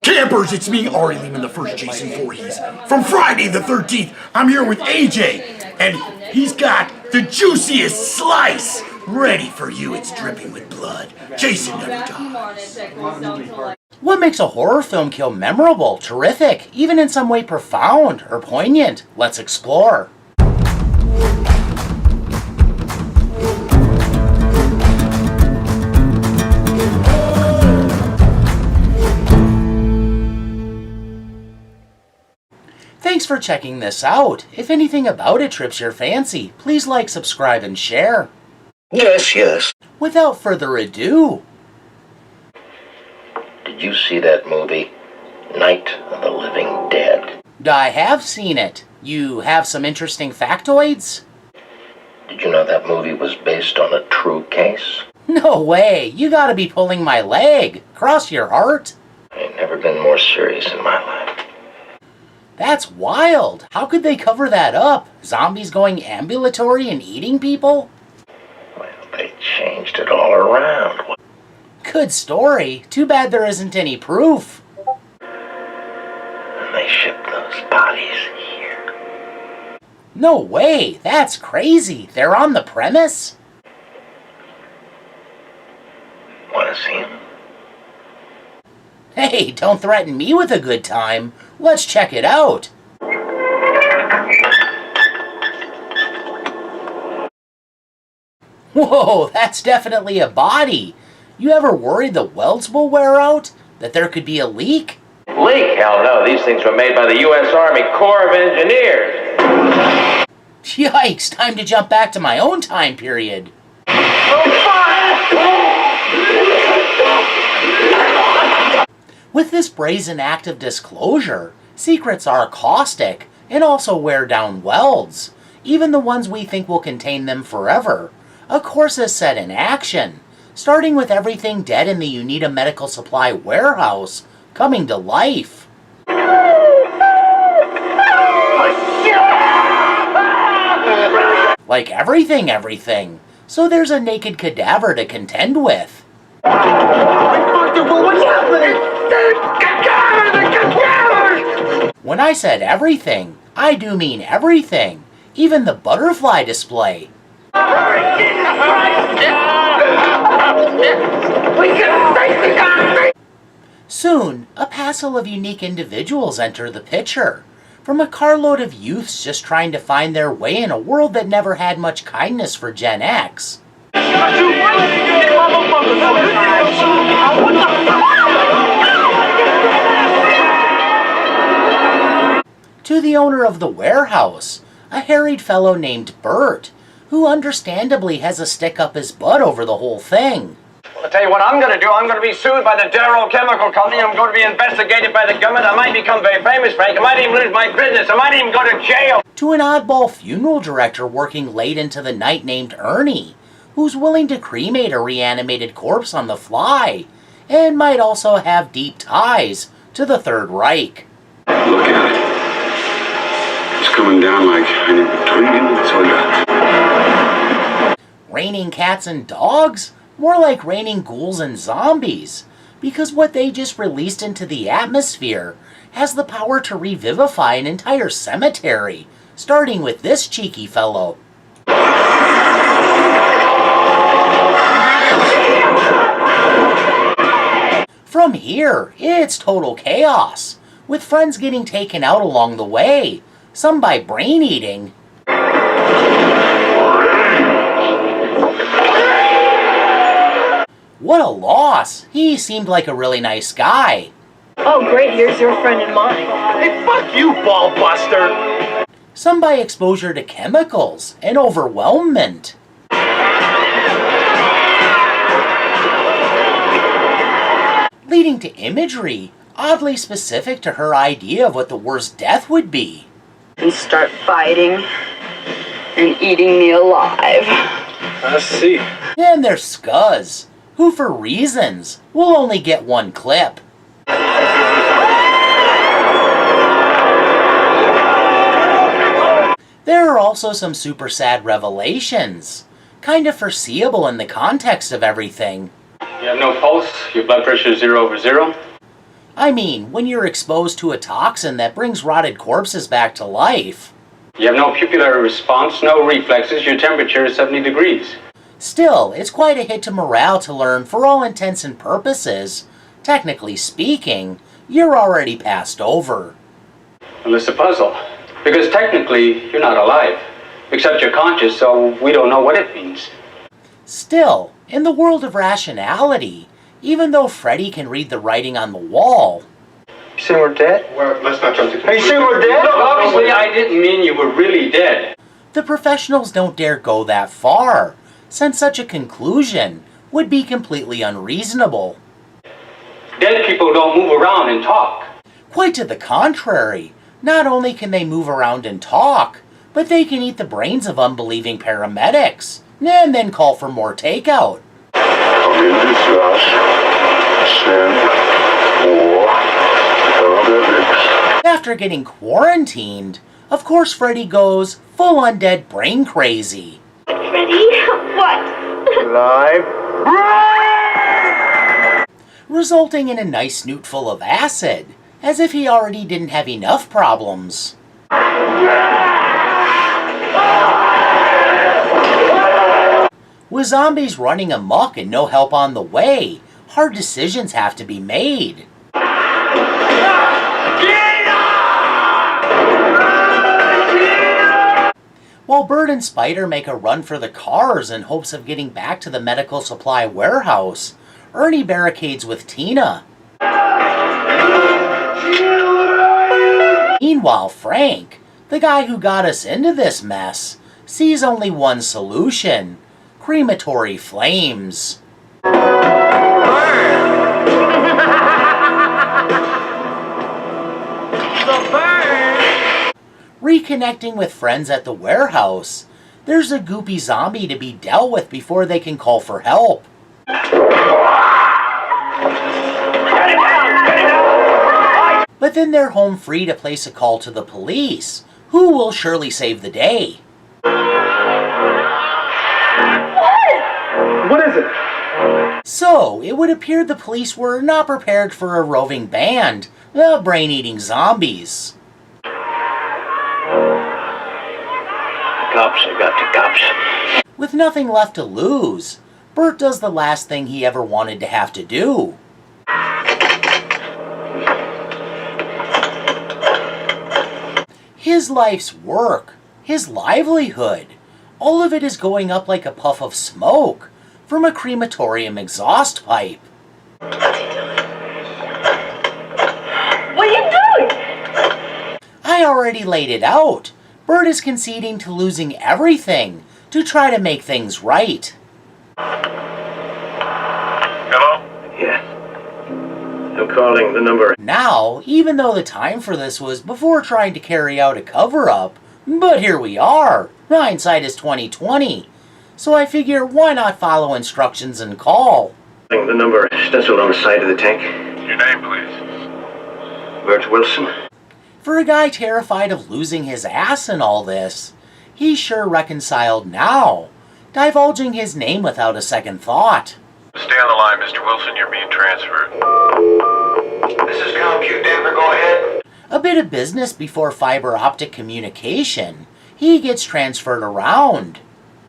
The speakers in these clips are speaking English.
Campers, it's me, Ari Lehman, the first Jason Voorhees. From Friday the 13th, I'm here with AJ, and he's got the juiciest slice ready for you. It's dripping with blood. Jason never dies. What makes a horror film kill memorable, terrific, even in some way profound or poignant? Let's explore. Thanks for checking this out. If anything about it trips your fancy, please like, subscribe, and share. Yes. Without further ado. Did you see that movie, Night of the Living Dead? I have seen it. You have some interesting factoids? Did you know that movie was based on a true case? No way. You gotta be pulling my leg. Cross your heart. I ain't never been more serious in my life. That's wild. How could they cover that up? Zombies going ambulatory and eating people? Well, they changed it all around. Good story. Too bad there isn't any proof. And they shipped those bodies here. No way. That's crazy. They're on the premise? Want to see them? Hey, don't threaten me with a good time. Let's check it out. Whoa, that's definitely a body. You ever worried the welds will wear out? That there could be a leak? Leak? Hell no, these things were made by the U.S. Army Corps of Engineers. Yikes, time to jump back to my own time period. With this brazen act of disclosure, secrets are caustic and also wear down welds, even the ones we think will contain them forever. A course is set in action, starting with everything dead in the Unita Medical Supply warehouse coming to life. Like everything. So there's a naked cadaver to contend with. What's happening? When I said everything, I do mean everything. Even the butterfly display. Soon, a passel of unique individuals enter the picture. From a carload of youths just trying to find their way in a world that never had much kindness for Gen X. To the owner of the warehouse, a harried fellow named Bert, who understandably has a stick up his butt over the whole thing. I'll tell you what I'm going to do. I'm going to be sued by the Darrow Chemical Company. I'm going to be investigated by the government. I might become very famous, Frank. I might even lose my business. I might even go to jail. To an oddball funeral director working late into the night named Ernie, who's willing to cremate a reanimated corpse on the fly, and might also have deep ties to the Third Reich. Look at it. It's coming down like eine betrügende Soldat. Raining cats and dogs? More like raining ghouls and zombies, because what they just released into the atmosphere has the power to revivify an entire cemetery, starting with this cheeky fellow. From here, it's total chaos, with friends getting taken out along the way, some by brain eating. What a loss. He seemed like a really nice guy. Oh great, here's your friend and mine. Hey, fuck you, ball buster! Some by exposure to chemicals and overwhelmment. Leading to imagery oddly specific to her idea of what the worst death would be. And start biting and eating me alive. I see. And there's Scuzz, who for reasons will only get one clip. There are also some super sad revelations, kind of foreseeable in the context of everything. You have no pulse, your blood pressure is 0/0. I mean, when you're exposed to a toxin that brings rotted corpses back to life. You have no pupillary response, no reflexes, your temperature is 70 degrees. Still, it's quite a hit to morale to learn, for all intents and purposes, technically speaking, you're already passed over. Well, it's a puzzle, because technically you're not alive, except you're conscious, so we don't know what it means. Still, in the world of rationality, even though Freddy can read the writing on the wall... You saying we're dead? Well, let's not jump to Are you saying we're dead? Look, obviously I didn't mean you were really dead. The professionals don't dare go that far, since such a conclusion would be completely unreasonable. Dead people don't move around and talk. Quite to the contrary, not only can they move around and talk, but they can eat the brains of unbelieving paramedics, and then call for more takeout. After getting quarantined, of course Freddy goes full undead brain crazy. Freddy, what? Live. Resulting in a nice snootful of acid, as if he already didn't have enough problems. With zombies running amok and no help on the way, hard decisions have to be made. While Bert and Spider make a run for the cars in hopes of getting back to the medical supply warehouse, Ernie barricades with Tina. Meanwhile, Frank, the guy who got us into this mess, sees only one solution: crematory flames. Reconnecting with friends at the warehouse, there's a goopy zombie to be dealt with before they can call for help. But then they're home free to place a call to the police, who will surely save the day. What is it? So, it would appear the police were not prepared for a roving band of brain-eating zombies. Cops, I got the cops. With nothing left to lose, Bert does the last thing he ever wanted to have to do. His life's work, his livelihood, all of it is going up like a puff of smoke from a crematorium exhaust pipe. What are you doing? I already laid it out. Bert is conceding to losing everything to try to make things right. Hello? Yeah. I'm calling the number. Now, even though the time for this was before trying to carry out a cover-up, but here we are. Hindsight is 2020. So I figure, why not follow instructions and call? The number stenciled on the side of the tank. Your name, please. Bert Wilson. For a guy terrified of losing his ass in all this, he's sure reconciled now, divulging his name without a second thought. Stay on the line, Mr. Wilson. You're being transferred. This is Compute Denver. Go ahead. A bit of business before fiber optic communication. He gets transferred around.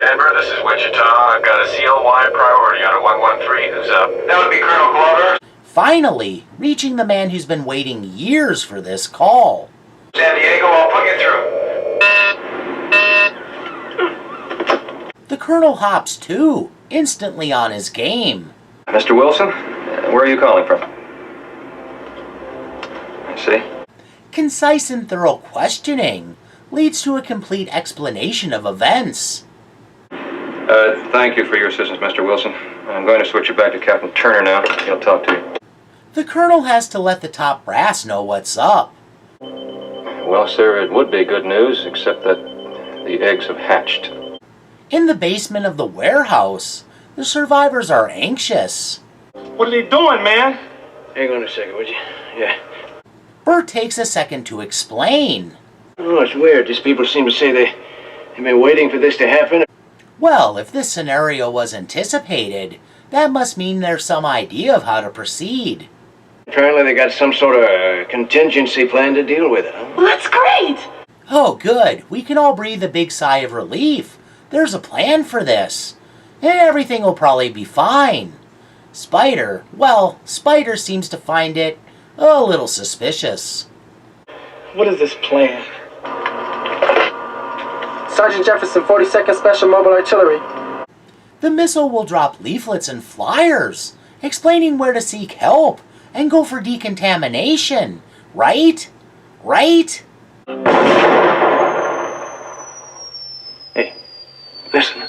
Denver, this is Wichita. I've got a CLY priority on a 113. Who's up? That would be Colonel Glover. Finally, reaching the man who's been waiting years for this call. San Diego, I'll put you through. The Colonel hops too, instantly on his game. Mr. Wilson, where are you calling from? I see. Concise and thorough questioning leads to a complete explanation of events. Thank you for your assistance, Mr. Wilson. I'm going to switch you back to Captain Turner now. He'll talk to you. The Colonel has to let the top brass know what's up. Well, sir, it would be good news, except that the eggs have hatched. In the basement of the warehouse, the survivors are anxious. What are they doing, man? Hang on a second, would you? Yeah. Bert takes a second to explain. Oh, it's weird. These people seem to say they've been waiting for this to happen. Well, if this scenario was anticipated, that must mean there's some idea of how to proceed. Apparently they got some sort of contingency plan to deal with it, huh? Well, that's great. Oh, good. We can all breathe a big sigh of relief. There's a plan for this. And everything will probably be fine. Spider seems to find it a little suspicious. What is this plan? Sergeant Jefferson, 42nd Special Mobile Artillery. The missile will drop leaflets and flyers, explaining where to seek help and go for decontamination. Right? Right? Hey, listen.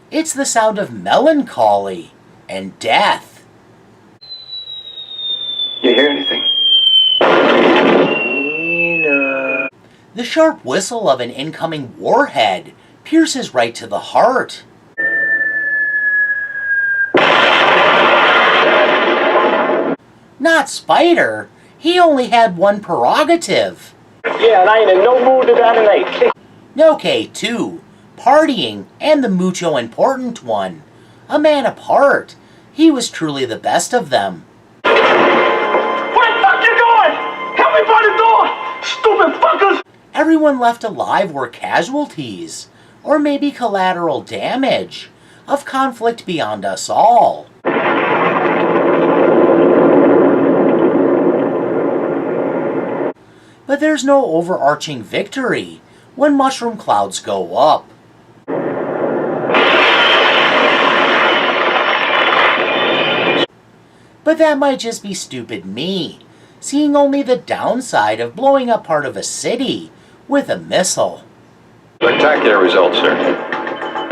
It's the sound of melancholy and death. You hear anything? The sharp whistle of an incoming warhead pierces right to the heart. Not Spider. He only had one prerogative. Yeah, and I ain't in no mood to die tonight. Okay, two. Partying, and the mucho important one. A man apart. He was truly the best of them. Where the fuck you going? Help me by the door! Stupid fuckers! Everyone left alive were casualties, or maybe collateral damage, of conflict beyond us all. But there's no overarching victory when mushroom clouds go up. But that might just be stupid me, seeing only the downside of blowing up part of a city with a missile. Spectacular results, sir.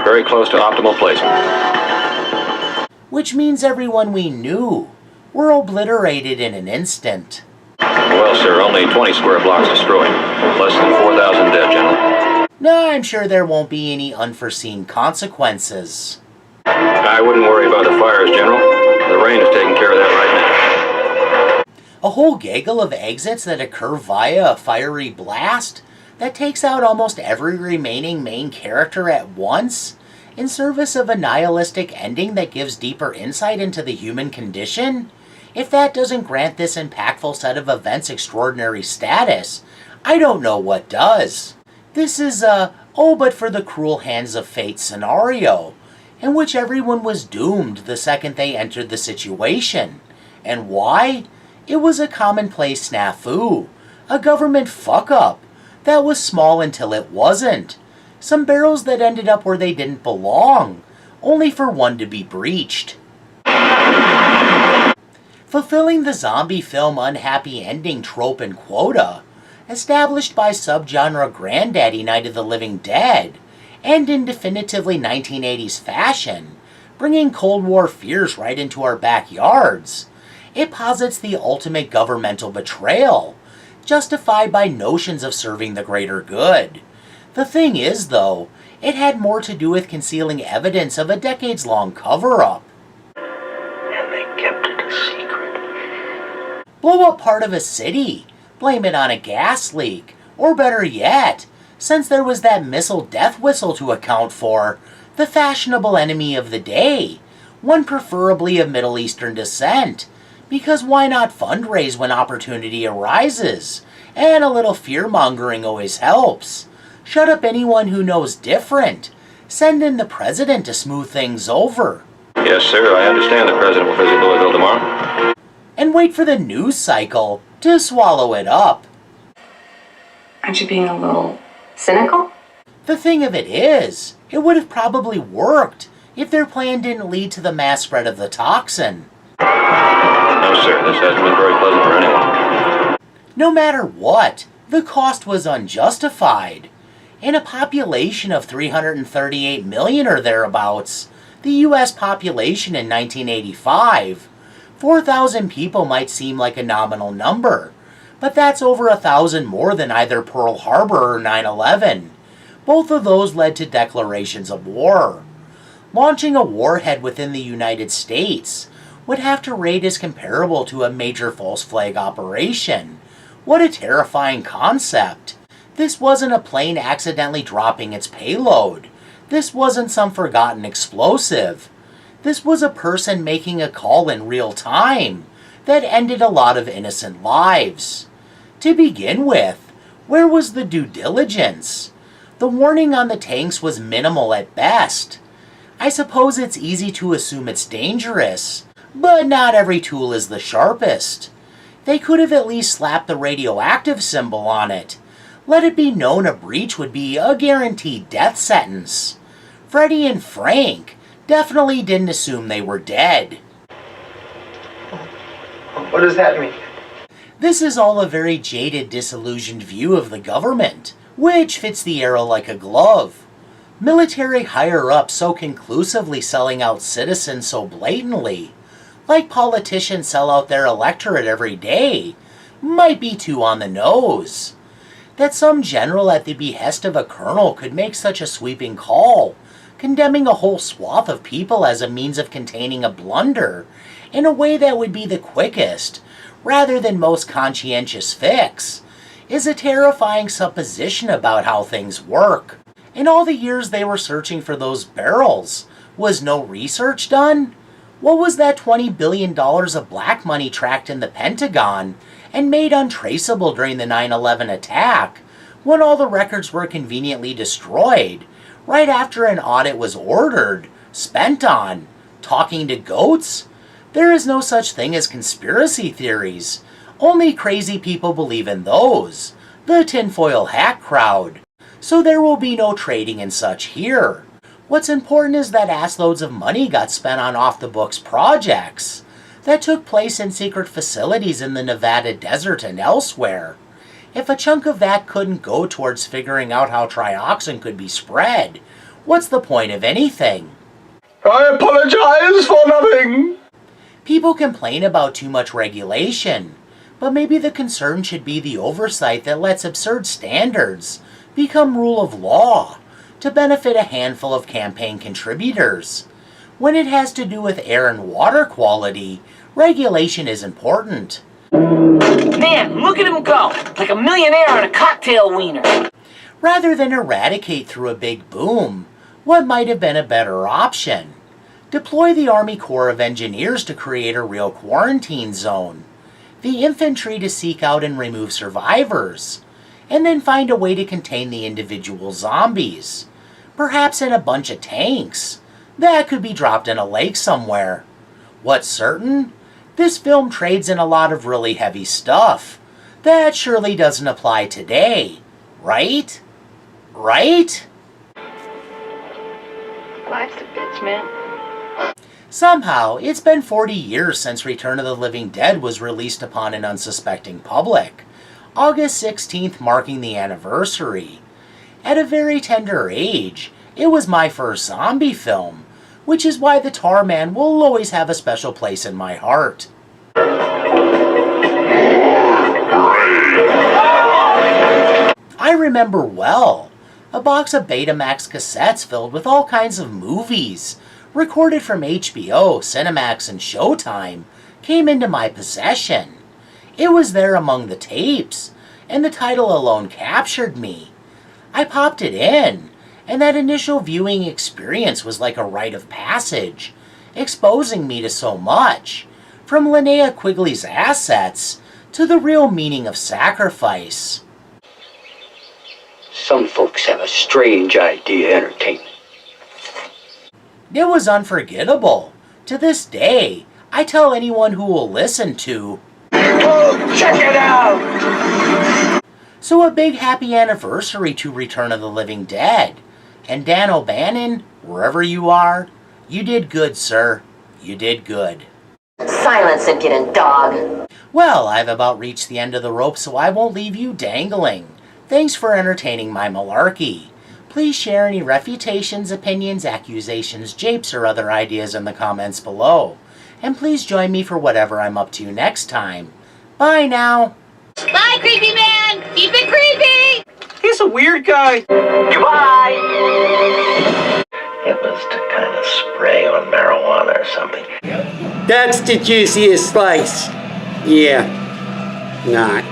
Very close to optimal placement. Which means everyone we knew were obliterated in an instant. Well, sir, only 20 square blocks destroyed. Less than 4,000 dead, General. No, I'm sure there won't be any unforeseen consequences. I wouldn't worry about the fires, General. The rain is taking care of that right now. A whole gaggle of exits that occur via a fiery blast that takes out almost every remaining main character at once in service of a nihilistic ending that gives deeper insight into the human condition? If that doesn't grant this impactful set of events extraordinary status, I don't know what does. This is a oh but for the cruel hands of fate scenario, in which everyone was doomed the second they entered the situation. And why? It was a commonplace snafu, a government fuck-up that was small until it wasn't. Some barrels that ended up where they didn't belong, only for one to be breached. Fulfilling the zombie film unhappy ending trope and quota, established by subgenre Granddaddy Night of the Living Dead, and in definitively 1980s fashion, bringing Cold War fears right into our backyards, it posits the ultimate governmental betrayal, justified by notions of serving the greater good. The thing is, though, it had more to do with concealing evidence of a decades-long cover-up. And they kept it a secret. Blow up part of a city, blame it on a gas leak, or better yet, since there was that missile death whistle to account for, the fashionable enemy of the day, one preferably of Middle Eastern descent, because why not fundraise when opportunity arises? And a little fear-mongering always helps. Shut up anyone who knows different. Send in the president to smooth things over. Yes, sir, I understand the president will visit Louisville tomorrow. And wait for the news cycle to swallow it up. Aren't you being a little cynical? The thing of it is, it would have probably worked if their plan didn't lead to the mass spread of the toxin. No, sir, this hasn't been very pleasant for anyone. No matter what, the cost was unjustified. In a population of 338 million or thereabouts, the US population in 1985, 4,000 people might seem like a nominal number, but that's over 1,000 more than either Pearl Harbor or 9/11. Both of those led to declarations of war. Launching a warhead within the United States would have to rate as comparable to a major false flag operation. What a terrifying concept. This wasn't a plane accidentally dropping its payload. This wasn't some forgotten explosive. This was a person making a call in real time, that ended a lot of innocent lives. To begin with, where was the due diligence? The warning on the tanks was minimal at best. I suppose it's easy to assume it's dangerous, but not every tool is the sharpest. They could have at least slapped the radioactive symbol on it. Let it be known a breach would be a guaranteed death sentence. Freddie and Frank definitely didn't assume they were dead. What does that mean? This is all a very jaded, disillusioned view of the government, which fits the era like a glove. Military higher-ups so conclusively selling out citizens so blatantly, like politicians sell out their electorate every day, might be too on the nose. That some general at the behest of a colonel could make such a sweeping call, condemning a whole swath of people as a means of containing a blunder, in a way that would be the quickest, rather than most conscientious fix, is a terrifying supposition about how things work. In all the years they were searching for those barrels, was no research done? What was that $20 billion of black money tracked in the Pentagon and made untraceable during the 9/11 attack, when all the records were conveniently destroyed, right after an audit was ordered, spent on talking to goats? There is no such thing as conspiracy theories. Only crazy people believe in those. The tinfoil hat crowd. So there will be no trading and such here. What's important is that assloads of money got spent on off-the-books projects that took place in secret facilities in the Nevada desert and elsewhere. If a chunk of that couldn't go towards figuring out how trioxin could be spread, what's the point of anything? I apologize for nothing. People complain about too much regulation, but maybe the concern should be the oversight that lets absurd standards become rule of law to benefit a handful of campaign contributors. When it has to do with air and water quality, regulation is important. Man, look at him go, like a millionaire on a cocktail wiener. Rather than eradicate through a big boom, what might have been a better option? Deploy the Army Corps of Engineers to create a real quarantine zone, the infantry to seek out and remove survivors, and then find a way to contain the individual zombies, perhaps in a bunch of tanks that could be dropped in a lake somewhere. What's certain? This film trades in a lot of really heavy stuff that surely doesn't apply today, right? Right? Life's a bitch, man. Somehow, it's been 40 years since Return of the Living Dead was released upon an unsuspecting public, August 16th marking the anniversary. At a very tender age, it was my first zombie film, which is why the Tar Man will always have a special place in my heart. I remember well, a box of Betamax cassettes filled with all kinds of movies, recorded from HBO, Cinemax, and Showtime, came into my possession. It was there among the tapes, and the title alone captured me. I popped it in, and that initial viewing experience was like a rite of passage, exposing me to so much, from Linnea Quigley's assets to the real meaning of sacrifice. Some folks have a strange idea of entertainment. It was unforgettable. To this day, I tell anyone who will listen to, "Oh, check it out!" So a big happy anniversary to Return of the Living Dead. And Dan O'Bannon, wherever you are, you did good, sir. You did good. Silence, impudent dog. Well, I've about reached the end of the rope, so I won't leave you dangling. Thanks for entertaining my malarkey. Please share any refutations, opinions, accusations, japes, or other ideas in the comments below. And please join me for whatever I'm up to next time. Bye now. Bye, creepy man. Keep it creepy. He's a weird guy. Goodbye! It was to kind of spray on marijuana or something. That's the juiciest slice. Yeah. Not.